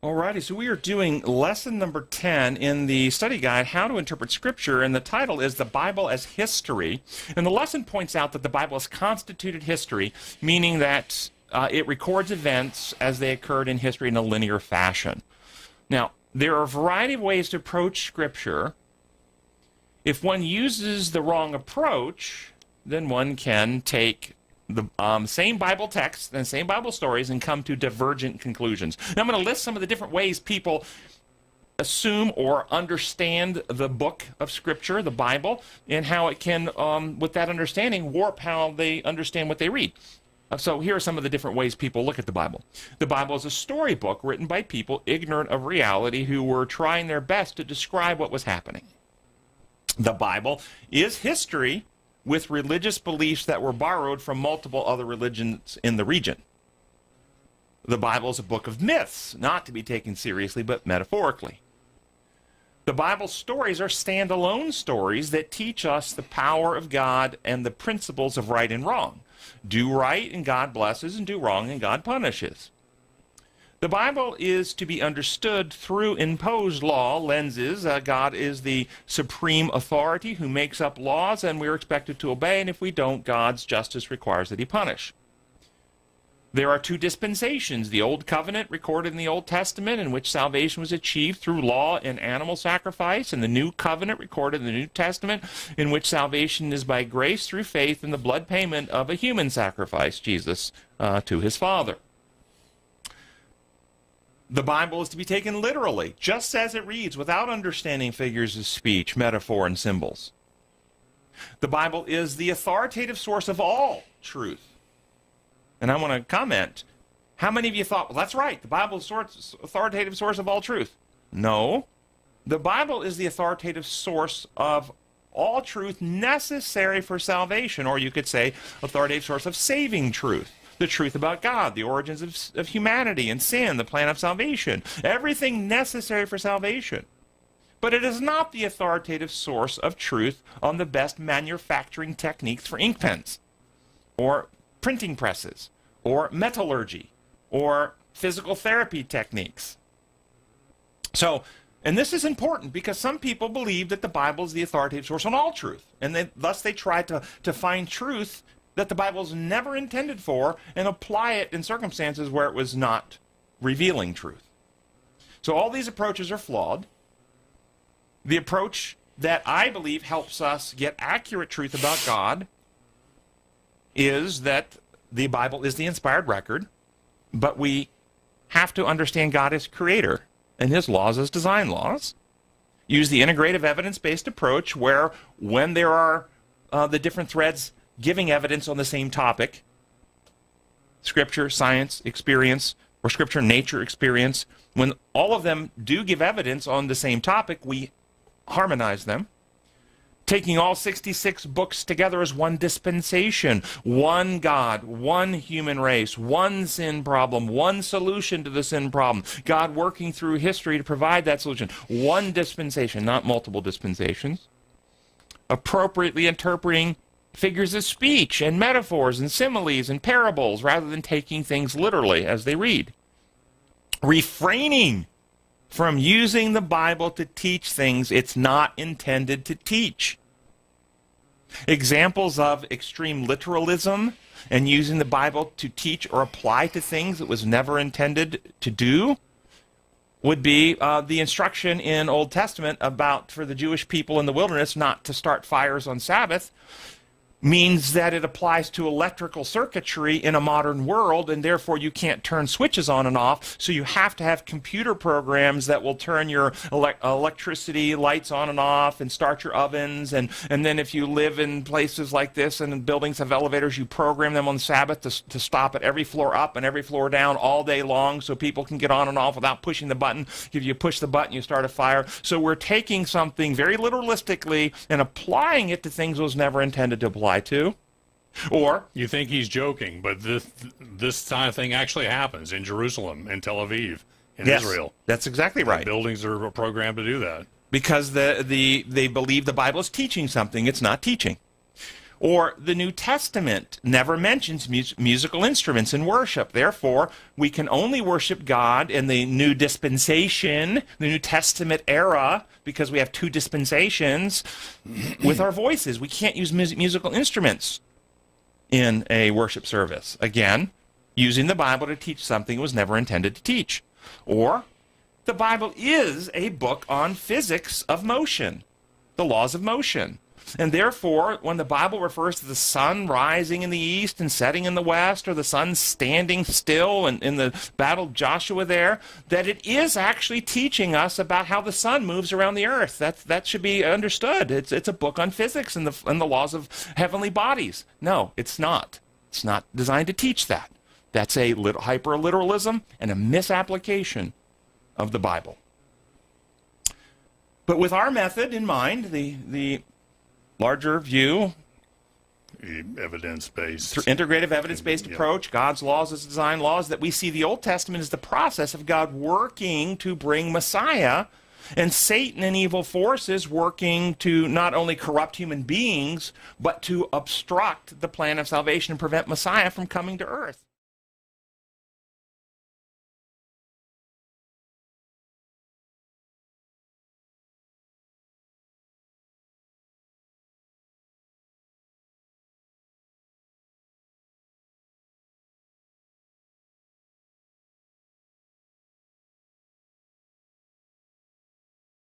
Alrighty, so we are doing lesson number 10 in the study guide, How to Interpret Scripture, and the title is The Bible as History. And the lesson points out that the Bible is constituted history, meaning that it records events as they occurred in history in a linear fashion. Now, there are a variety of ways to approach Scripture. If one uses the wrong approach, then one can take the same Bible text and same Bible stories and come to divergent conclusions. Now I'm going to list some of the different ways people assume or understand the book of Scripture, the Bible, and how it can, with that understanding, warp how they understand what they read. So here are some of the different ways people look at the Bible. The Bible is a storybook written by people ignorant of reality who were trying their best to describe what was happening. The Bible is history with religious beliefs that were borrowed from multiple other religions in the region. The Bible is a book of myths, not to be taken seriously, but metaphorically. The Bible's stories are standalone stories that teach us the power of God and the principles of right and wrong. Do right and God blesses, and do wrong and God punishes. The Bible is to be understood through imposed law lenses. God is the supreme authority who makes up laws, and we're expected to obey, and if we don't, God's justice requires that he punish. There are two dispensations, the Old Covenant recorded in the Old Testament, in which salvation was achieved through law and animal sacrifice, and the New Covenant recorded in the New Testament, in which salvation is by grace through faith in the blood payment of a human sacrifice, Jesus, to his Father. The Bible is to be taken literally, just as it reads, without understanding figures of speech, metaphor, and symbols. The Bible is the authoritative source of all truth. And I want to comment, how many of you thought, well, that's right, the Bible is the authoritative source of all truth? No. The Bible is the authoritative source of all truth necessary for salvation, or you could say authoritative source of saving truth. The truth about God, the origins of humanity and sin, the plan of salvation, everything necessary for salvation. But it is not the authoritative source of truth on the best manufacturing techniques for ink pens, or printing presses, or metallurgy, or physical therapy techniques. So, and this is important because some people believe that the Bible is the authoritative source on all truth, and thus they try to find truth that the Bible is never intended for and apply it in circumstances where it was not revealing truth. So all these approaches are flawed. The approach that I believe helps us get accurate truth about God is that the Bible is the inspired record, but we have to understand God as creator and his laws as design laws. Use the integrative evidence-based approach where when there are the different threads giving evidence on the same topic, Scripture, science, experience, or Scripture, nature, experience, when all of them do give evidence on the same topic, we harmonize them. Taking all 66 books together as one dispensation, one God, one human race, one sin problem, one solution to the sin problem, God working through history to provide that solution. One dispensation, not multiple dispensations. Appropriately interpreting figures of speech and metaphors and similes and parables rather than taking things literally as they read. Refraining from using the Bible to teach things it's not intended to teach. Examples of extreme literalism and using the Bible to teach or apply to things it was never intended to do would be the instruction in Old Testament about for the Jewish people in the wilderness not to start fires on Sabbath. Means that it applies to electrical circuitry in a modern world, and therefore you can't turn switches on and off, so you have to have computer programs that will turn your electricity lights on and off and start your ovens, and then if you live in places like this and buildings have elevators, you program them on Sabbath to stop at every floor up and every floor down all day long so people can get on and off without pushing the button. If you push the button, you start a fire. So we're taking something very literalistically and applying it to things it was never intended to apply to. Or you think he's joking, but this kind of thing actually happens in Jerusalem, in Tel Aviv, in Israel. That's exactly right. The buildings are programmed to do that. Because they believe the Bible is teaching something it's not teaching. Or the New Testament never mentions musical instruments in worship. Therefore, we can only worship God in the New Dispensation, the New Testament era, because we have two dispensations, with our voices. We can't use musical instruments in a worship service. Again, using the Bible to teach something it was never intended to teach. Or the Bible is a book on physics of motion, the laws of motion. And therefore, when the Bible refers to the sun rising in the east and setting in the west, or the sun standing still in the battle of Joshua there, that it is actually teaching us about how the sun moves around the earth. That should be understood. It's a book on physics and the laws of heavenly bodies. No, it's not. It's not designed to teach that. That's a hyper-literalism and a misapplication of the Bible. But with our method in mind, the larger view, evidence-based, integrative evidence-based approach, God's laws as design laws, that we see the Old Testament as the process of God working to bring Messiah, and Satan and evil forces working to not only corrupt human beings, but to obstruct the plan of salvation and prevent Messiah from coming to earth.